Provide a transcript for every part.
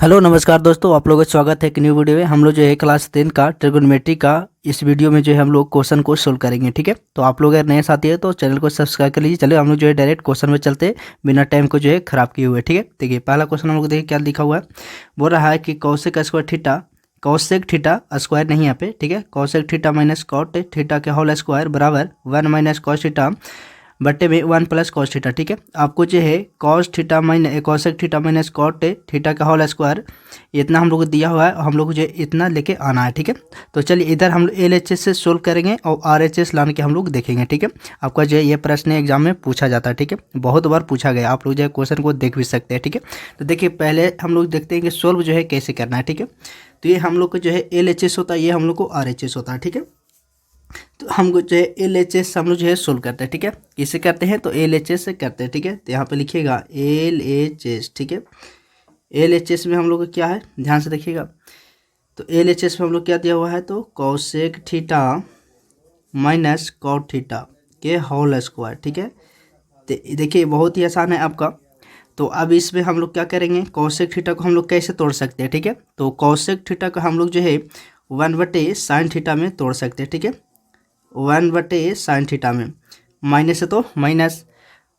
Hello नमस्कार दोस्तों, आप लोगों का स्वागत है एक न्यू वीडियो में। हम लोग जो है क्लास 10 का ट्रिगोनोमेट्री का इस वीडियो में जो है हम लोग क्वेश्चन को सोल्व करेंगे। ठीक है, तो आप लोग अगर नए साथी है तो चैनल को सब्सक्राइब कर लीजिए। चलिए हम लोग जो है डायरेक्ट क्वेश्चन में चलते हैं बिना टाइम को जो है खराब किए हुए। ठीक है, देखिए पहला क्वेश्चन हम लोग देखिए क्या लिखा हुआ है। बोल रहा है कि cosec square theta, cosec theta square नहीं यहाँ पे, ठीक है, cosec theta minus cot theta के होल स्क्वायर बराबर 1 माइनस कॉस थीटा बट्टे में 1 प्लस कॉस थीटा। ठीक है, आपको जो है cos theta minus cosec theta minus cot theta का होल स्क्वायर इतना हम लोग को दिया हुआ है, हम लोग को जो इतना लेके आना है। ठीक है, तो चलिए इधर हम लोग LHS से सोल्व करेंगे और RHS लाने के हम लोग देखेंगे। ठीक है, आपका जो है ये प्रश्न एग्जाम में पूछा जाता है। ठीक है, बहुत बार पूछा गया, आप लोग जो है क्वेश्चन को देख भी सकते हैं। ठीक है, तो देखिए पहले हम लोग देखते हैं कि सोल्व जो है कैसे करना है। ठीक है, तो ये हम लोग को जो है LHS होता है, ये हम लोग को RHS होता है। ठीक है, तो हमको जो है LHS हम लोग जो है सोल्व करते हैं। ठीक है, किसे करते हैं तो LHS से करते हैं। ठीक है, तो यहाँ पे लिखिएगा LHS। ठीक है, LHS में हम लोग का क्या है, ध्यान से देखिएगा। तो LHS में हम लोग क्या दिया हुआ है तो cosec theta minus cot theta के होल स्क्वायर। ठीक है, तो देखिए बहुत ही आसान है आपका। तो अब इसमें हम लोग क्या करेंगे, कॉसेक थीटा को हम लोग कैसे तोड़ सकते हैं। ठीक है, तो कॉसेक थीटा को हम लोग जो है 1/sin थीटा में तोड़ सकते हैं। ठीक है, 1/sin थीटा में माइनस है तो माइनस,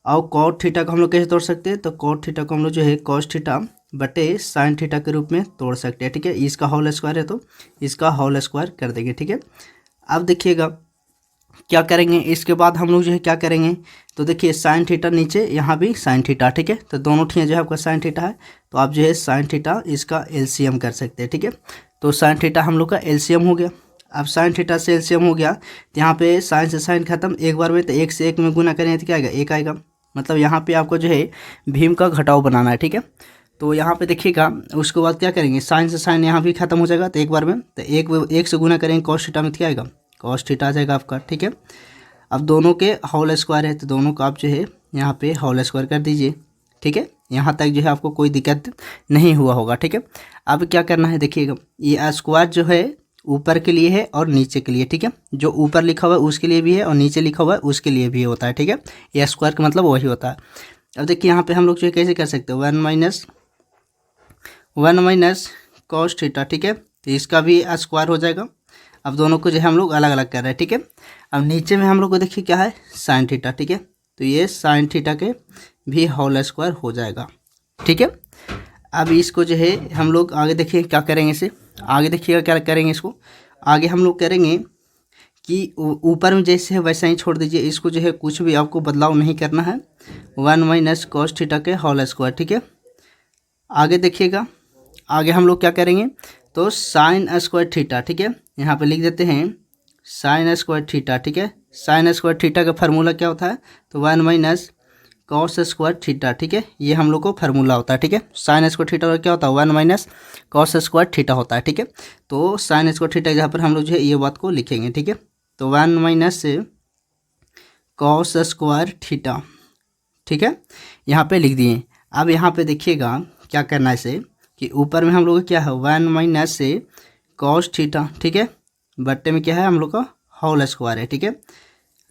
और कॉट थीटा को हम लोग कैसे तोड़ सकते हैं तो कॉट थीटा को हम लोग जो है कॉस थीटा बटे साइन थीटा के रूप में तोड़ सकते हैं। ठीक है, इसका होल स्क्वायर है तो इसका होल स्क्वायर कर देंगे। ठीक है, अब देखिएगा क्या करेंगे, इसके बाद हम लोग जो है क्या करेंगे तो देखिए साइन थीटा नीचे, यहाँ भी साइन थीटा। ठीक है, तो दोनों ठीक जो है आपका साइन थीटा है, तो आप जो है साइन थीटा इसका LCM कर सकते हैं। ठीक है, तो साइन थीटा हम लोग का LCM हो गया। अब साइन थीटा से LCM हो गया तो यहाँ पे साइन से साइन खत्म, एक बार में तो 1 से 1 में गुना करेंगे तो क्या आएगा, 1 आएगा। मतलब यहाँ पे आपको जो है भीम का घटाव बनाना है। ठीक है, तो यहाँ पे देखिएगा उसके बाद क्या करेंगे, साइन से साइन यहाँ भी खत्म हो जाएगा तो एक बार में, तो एक से गुना करेंगे कॉस थीटा में, क्या आएगा कॉस थीटा आ जाएगा आपका। ठीक है, अब दोनों के होल स्क्वायर है तो दोनों का आप जो है यहाँ पे होल स्क्वायर कर दीजिए। ठीक है, यहाँ तक जो है आपको कोई दिक्कत नहीं हुआ होगा। ठीक है, अब क्या करना है देखिएगा, ये स्क्वायर जो है ऊपर के लिए है और नीचे के लिए। ठीक है, जो ऊपर लिखा हुआ है उसके लिए भी है और नीचे लिखा हुआ है उसके लिए भी होता है। ठीक है, ये स्क्वायर का मतलब वही होता है। अब देखिए यहाँ पे हम लोग जो है कैसे कर सकते हैं, 1 माइनस कॉस थीटा। ठीक है, तो इसका भी स्क्वायर हो जाएगा। अब दोनों को जो है हम लोग अलग अलग कर रहे हैं। ठीक है, अब नीचे में हम लोग को देखिए क्या है साइन थीटा। ठीक है, तो ये साइन थीटा के भी होल स्क्वायर हो जाएगा। ठीक है, अब इसको जो है हम लोग आगे देखिए क्या करेंगे, इसे आगे देखिएगा क्या करेंगे। इसको आगे हम लोग करेंगे कि ऊपर में जैसे है वैसा ही छोड़ दीजिए, इसको जो है कुछ भी आपको बदलाव नहीं करना है। 1 माइनस कॉस थीटा के होल स्क्वायर। ठीक है, आगे देखिएगा, आगे हम लोग क्या करेंगे तो साइन स्क्वायर थीटा। ठीक है, यहाँ पे लिख देते हैं साइन स्क्वायर थीटा। ठीक है, साइन स्क्वायर थीटा का फार्मूला क्या होता है तो 1 माइनस कॉस स्क्वायर थीटा। ठीक है, ये हम लोग को फार्मूला होता है। ठीक है, साइन स्क्वायर थीटा क्या होता है 1 माइनस कॉस स्क्वायर थीटा होता है। ठीक है, तो साइन स्क्वायर थीटा जहाँ पर हम लोग जो है ये बात को लिखेंगे। ठीक है, तो 1 माइनस कॉस स्क्वायर थीटा। ठीक है, यहाँ पे लिख दिए। अब यहाँ पे देखिएगा क्या करना है इसे कि ऊपर में हम लोग क्या है 1 माइनस कॉस थीटा। ठीक है, बट्टे में क्या है हम लोग का होल स्क्वायर है। ठीक है,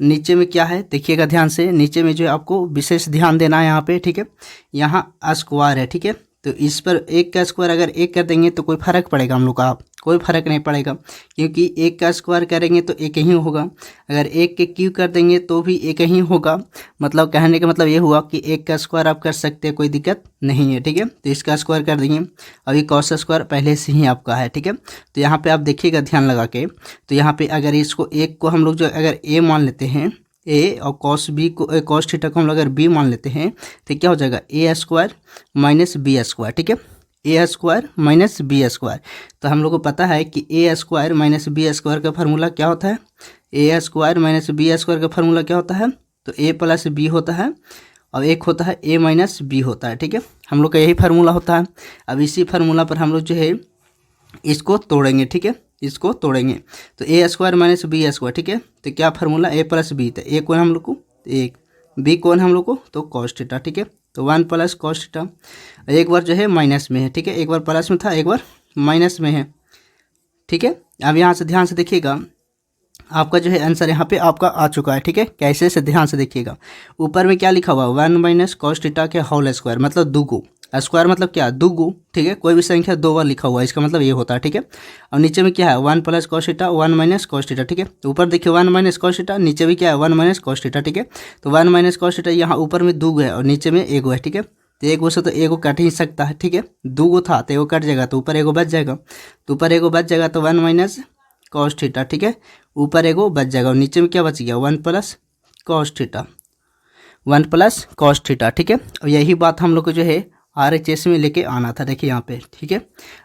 नीचे में क्या है देखिएगा ध्यान से, नीचे में जो है आपको विशेष ध्यान देना है यहाँ पे। ठीक है, यहाँ स्क्वायर है। ठीक है, तो इस पर एक का स्क्वायर अगर एक कर देंगे तो कोई फर्क पड़ेगा हम लोग का, कोई फर्क नहीं पड़ेगा, क्योंकि एक का स्क्वायर करेंगे तो एक ही होगा। अगर एक के क्यूब कर देंगे तो भी एक ही होगा। मतलब कहने का मतलब ये हुआ कि एक का स्क्वायर आप कर सकते हैं, कोई दिक्कत नहीं है। ठीक है, तो इसका स्क्वायर कर देंगे। अभी कॉस स्क्वायर पहले से ही आपका है। ठीक है, तो यहाँ पे आप देखिएगा ध्यान लगा के, तो यहाँ पे अगर इसको एक को हम लोग जो अगर ए मान लेते हैं, ए और कॉस बी को कॉस थीटा को हम लोग अगर बी मान लेते हैं तो क्या हो जाएगा ए स्क्वायर माइनस बी स्क्वायर। ठीक है, ए स्क्वायर माइनस बी स्क्वायर। तो हम लोग को पता है कि ए स्क्वायर माइनस बी स्क्वायर का फार्मूला क्या होता है, ए स्क्वायर माइनस बी स्क्वायर का फार्मूला क्या होता है तो ए प्लस बी होता है, और एक होता है ए माइनस बी होता है। ठीक है, हम लोग का यही फार्मूला होता है। अब इसी फार्मूला पर हम लोग जो है इसको तोड़ेंगे। ठीक है, इसको तोड़ेंगे तो ए स्क्वायर माइनस बी स्क्वायर। ठीक है, तो क्या फार्मूला ए प्लस बी, तो ए कौन हम लोग को एक, बी कौन हम लोग को तो कॉस थीटा। ठीक है, तो 1 प्लस कॉस थीटा, एक बार जो है माइनस में है। ठीक है, एक बार प्लस में था एक बार माइनस में है। ठीक है, अब यहाँ से ध्यान से देखिएगा आपका जो है आंसर यहाँ पे आपका आ चुका है। ठीक है, कैसे से ध्यान से देखिएगा, ऊपर में क्या लिखा हुआ 1 माइनस कॉस थीटा के होल स्क्वायर मतलब दुगो, स्क्वायर मतलब क्या, दुगु, ठीक है। कोई भी संख्या 2 बार लिखा हुआ है इसका मतलब ये होता है, ठीक है। और नीचे में क्या है 1 plus cos theta 1 minus cos theta, ठीक है। तो ऊपर देखिए 1 माइनस कॉस थीटा, नीचे भी क्या है 1 माइनस कॉस थीटा, ठीक है। तो 1 माइनस कॉस थीटा यहाँ ऊपर में दुगु है और नीचे में एगो है, ठीक है। तो एगो से तो एगो कट ही सकता है, ठीक है। दुगो था तो एगो कट जाएगा तो ऊपर एगो बच जाएगा, तो ऊपर एगो बच जाएगा तो 1 माइनस कॉस थीटा, ठीक है। ऊपर एगो बच जाएगा और नीचे में क्या बच गया 1 plus cos theta, 1 plus cos theta, ठीक है। और यही बात हम लोग को जो है RHS में लेके आना था, देखिए यहाँ पे, ठीक है।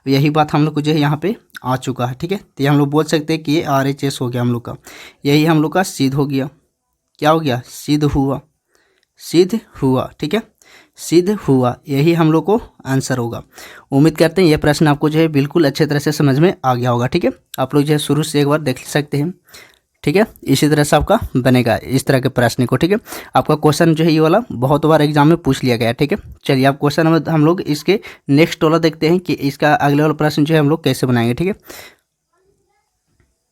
यही बात हम लोग को जो है यहाँ पे आ चुका है, ठीक है। तो ये हम लोग बोल सकते हैं कि ये RHS हो गया हम लोग का, यही हम लोग का सिद्ध हो गया। क्या हो गया, सिद्ध हुआ, सिद्ध हुआ, ठीक है, सिद्ध हुआ, यही हम लोग को आंसर होगा। उम्मीद करते हैं ये प्रश्न आपको जो है बिल्कुल अच्छे तरह से समझ में आ गया होगा, ठीक है। आप लोग जो है शुरू से एक बार देख सकते हैं, ठीक है। इसी तरह से आपका बनेगा इस तरह के प्रश्न को, ठीक है। आपका क्वेश्चन जो है ये वाला बहुत बार एग्जाम में पूछ लिया गया है, ठीक है। चलिए आप क्वेश्चन में हम लोग इसके नेक्स्ट वाला देखते हैं कि इसका अगले वाला प्रश्न जो है हम लोग कैसे बनाएंगे, ठीक है।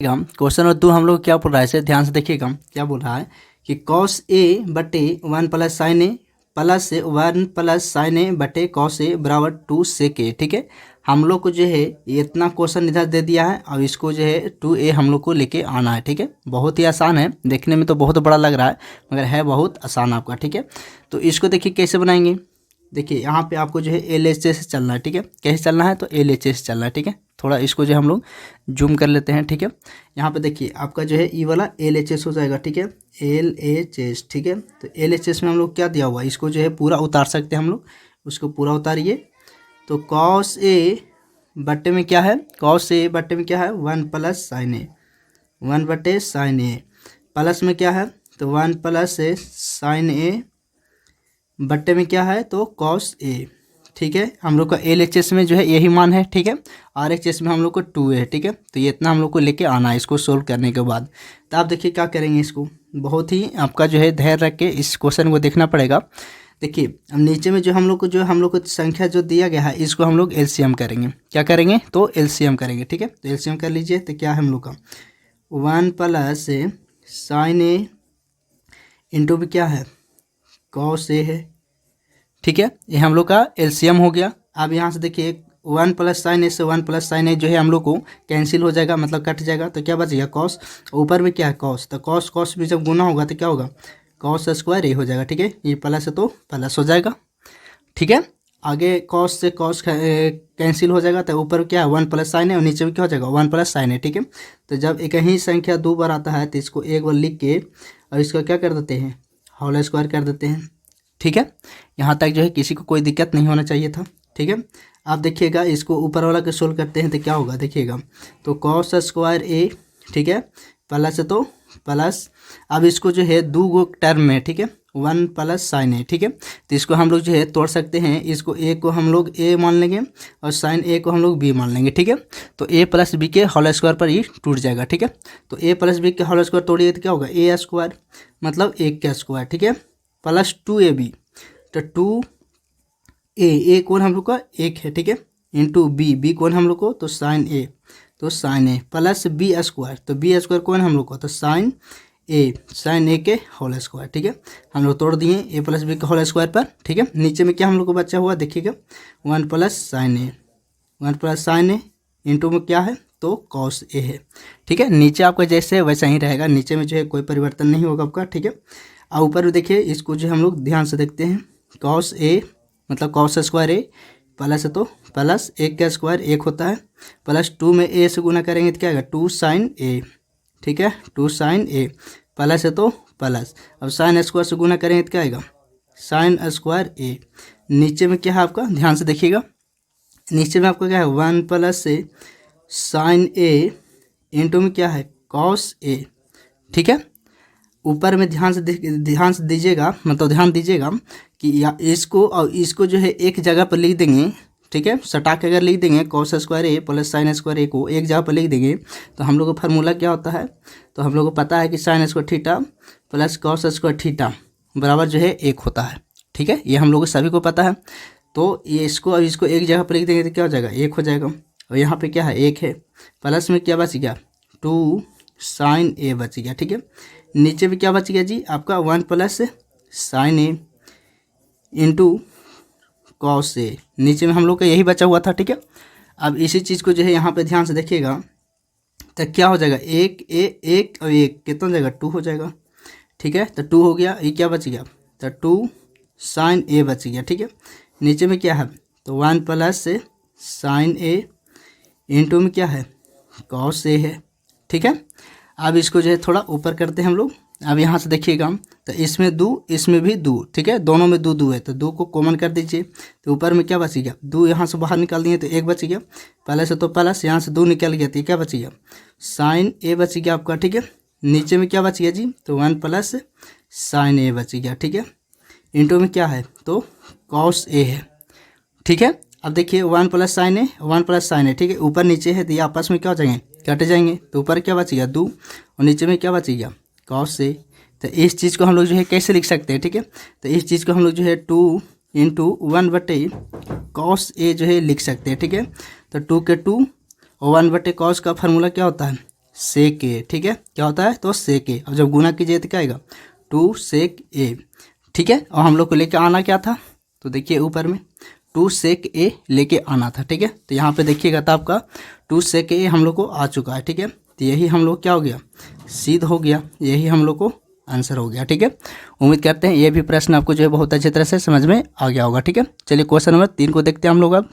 क्वेश्चन नंबर 2 हम लोग क्या बोल रहा है, इसे ध्यान से देखिएगा। क्या बोल रहा है कि कॉस ए बटे 1 प्लस साइन ए प्लस 1 प्लस साइन ए बटे कॉस ए बराबर 2 सेक ए, ठीक है। हम लोग को जो है ये इतना क्वेश्चन इधर दे दिया है और इसको जो है 2a हम लोग को लेके आना है, ठीक है। बहुत ही आसान है, देखने में तो बहुत बड़ा लग रहा है मगर है बहुत आसान आपका, ठीक है। तो इसको देखिए कैसे बनाएंगे। देखिए यहाँ पे आपको जो है LHS चलना है, ठीक है। कैसे चलना है तो LHS चलना है, ठीक है। थोड़ा इसको जो हम लोग जूम कर लेते हैं, ठीक है। यहाँ पे देखिए आपका जो है ये वाला LHS हो जाएगा, ठीक है, LHS, ठीक है। तो LHS में हम लोग क्या दिया हुआ है, इसको जो है पूरा उतार सकते हैं हम लोग, उसको पूरा उतारिए। तो कॉस ए बट्टे में क्या है, कॉस ए बट्टे में क्या है 1 प्लस साइन ए, 1 बटे साइन ए, प्लस में क्या है तो 1 प्लस साइन ए बट्टे में क्या है तो कॉस ए, ठीक है। हम लोग का LHS में जो है यही मान है, ठीक है। RHS में हम लोग को 2 है, ठीक है। तो ये इतना हम लोग को लेके आना है इसको सोल्व करने के बाद। तो आप देखिए क्या करेंगे, इसको बहुत ही आपका जो है धैर्य रख के इस क्वेश्चन को देखना पड़ेगा। देखिए अब नीचे में जो हम लोग को संख्या जो दिया गया है इसको हम लोग LCM करेंगे। क्या करेंगे तो LCM करेंगे, ठीक है। तो LCM कर लीजिए। तो क्या है हम लोग का 1 प्लस साइन ए इंटू भी क्या है कॉस ए है, ठीक है। ये हम लोग का LCM हो गया। अब यहाँ से देखिए 1 प्लस साइन ए से 1 प्लस साइन ए जो है हम लोग को कैंसिल हो जाएगा, मतलब कट जाएगा। तो क्या बचेगा कॉस, ऊपर में क्या है कॉस, तो कॉस कॉस भी जब गुना होगा तो क्या होगा कॉस स्क्वायर ए हो जाएगा, ठीक है। ये प्लस है तो प्लस हो जाएगा, ठीक है। आगे कॉस से कॉस कैंसिल हो जाएगा तो ऊपर क्या है 1 प्लस साइन है और नीचे में क्या हो जाएगा 1 प्लस साइन है, ठीक है। तो जब एक ही संख्या 2 बार आता है तो इसको एक बार लिख के और इसको क्या कर देते हैं होल स्क्वायर कर देते हैं, ठीक है। यहाँ तक जो है किसी को कोई दिक्कत नहीं होना चाहिए था, ठीक है। आप देखिएगा इसको ऊपर वाला के सोल्व करते हैं तो क्या होगा देखिएगा। तो कॉस स्क्वायर ए, ठीक है, प्लस है तो प्लस। अब इसको जो है 2 गो टर्म में, ठीक है, 1 प्लस साइन ए, ठीक है। तो इसको हम लोग जो है तोड़ सकते हैं, इसको ए को हम लोग ए मान लेंगे और साइन ए को हम लोग बी मान लेंगे, ठीक है। तो ए प्लस बी के होल स्क्वायर पर ये टूट जाएगा, ठीक है। तो ए प्लस बी के होल स्क्वायर तोड़िए तो क्या होगा ए स्क्वायर मतलब 1 का स्क्वायर, ठीक है, प्लस 2ab। तो 2a कौन हम लोग का 1 है, ठीक है, इंटू बी कौन हम लोग को तो साइन ए, तो साइन ए प्लस बी स्क्वायर, तो बी स्क्वायर कौन हम लोग को तो साइन ए के होल स्क्वायर, ठीक है। हम लोग तोड़ दिए ए प्लस बी के होल स्क्वायर पर, ठीक है। नीचे में क्या हम लोग को बचा हुआ देखिएगा 1 प्लस साइन ए, 1 प्लस साइन ए इंटू में क्या है तो कॉस ए है, ठीक है। नीचे आपका जैसे वैसा ही रहेगा, नीचे में जो है कोई परिवर्तन नहीं होगा आपका, ठीक है। और ऊपर भी देखिए इसको जो हम लोग ध्यान से देखते हैं कॉस ए मतलब कॉस स्क्वायर ए प्लस है तो प्लस 1 का स्क्वायर 1 होता है, प्लस 2 में ए से गुना करेंगे तो क्या आएगा 2 साइन ए, ठीक है, 2 साइन ए प्लस है तो प्लस। अब साइन स्क्वायर से गुना करेंगे तो क्या आएगा साइन स्क्वायर ए। नीचे में क्या है आपका ध्यान से देखिएगा, नीचे में आपका क्या है 1 प्लस से साइन ए इंटू में क्या है कॉस ए, ठीक है। ऊपर में ध्यान से दीजिएगा, मतलब ध्यान दीजिएगा कि इसको और इसको जो है एक जगह पर लिख देंगे, ठीक है। सटा के अगर लिख देंगे कॉस स्क्वायर ए प्लस साइन स्क्वायर ए को एक जगह पर लिख देंगे तो हम लोग का फार्मूला क्या होता है, तो हम लोग को पता है कि sine square theta plus cos square theta बराबर जो है 1 होता है, ठीक है। ये हम लोग को सभी को पता है। तो ये इसको और इसको एक जगह पर लिख देंगे तो क्या हो जाएगा 1 हो जाएगा। और यहाँ पे क्या है 1 है, प्लस में क्या बच गया 2 साइन ए बच गया, ठीक है। नीचे भी क्या बच गया जी आपका 1 plus sign A into cos A. नीचे में हम लोग का यही बचा हुआ था, ठीक है। अब इसी चीज़ को जो है यहाँ पे ध्यान से देखिएगा, तो क्या हो जाएगा, एक ए एक और एक कितना हो जाएगा, 2 हो जाएगा, ठीक है। तो 2 हो गया, ये क्या बच गया, तो 2 साइन ए बच गया, ठीक है। नीचे में क्या है, तो 1 प्लस से साइन ए इंटू में क्या है, कॉस ए है, ठीक है। अब इसको जो है थोड़ा ऊपर करते हैं हम लोग। अब यहाँ से देखिएगा, तो इसमें 2 इसमें भी 2, ठीक है, दोनों में 2 2 है, तो 2 को कॉमन कर दीजिए। तो ऊपर में क्या बच गया, 2 यहाँ से बाहर निकाल दिए तो 1 बच गया, पहले से तो प्लस, यहाँ से 2 निकल गया तो क्या बच गया, साइन ए बच गया आपका, ठीक है। नीचे में क्या बच गया जी, तो 1 प्लस साइन ए बच गया, ठीक है। इंटू में क्या है, तो कॉस ए है, ठीक है। अब देखिए 1 प्लस साइन ए 1 प्लस साइन ए, ठीक है, ऊपर नीचे है तो ये आपस में क्या हो जाएंगे, कट जाएंगे। तो ऊपर क्या बच गया 2 और नीचे में क्या बच गया, कॉस ए। तो इस चीज़ को हम लोग जो है कैसे लिख सकते हैं, ठीक है। तो इस चीज़ को हम लोग जो है 2 इंटू 1 बटे कॉस ए जो है लिख सकते हैं, ठीक है। तो 2 के 2 और 1 बटे कॉस का फार्मूला क्या होता है, सेक ए, ठीक है, क्या होता है, तो सेक ए। अब जब गुना कीजिए तो क्या आएगा, 2 सेक ए, ठीक है। और हम लोग को लेके आना क्या था, तो देखिए ऊपर में 2 सेक ए लेके आना था, ठीक है। तो यहाँ पे देखिएगा तो आपका 2 सेक ए हम लोग को आ चुका है, ठीक है। तो यही हम लोग क्या हो गया, सिद्ध हो गया, यही हम लोग को आंसर हो गया, ठीक है। उम्मीद करते हैं ये भी प्रश्न आपको जो है बहुत अच्छी तरह से समझ में आ गया होगा, ठीक है। चलिए क्वेश्चन नंबर 3 को देखते हैं हम लोग अब।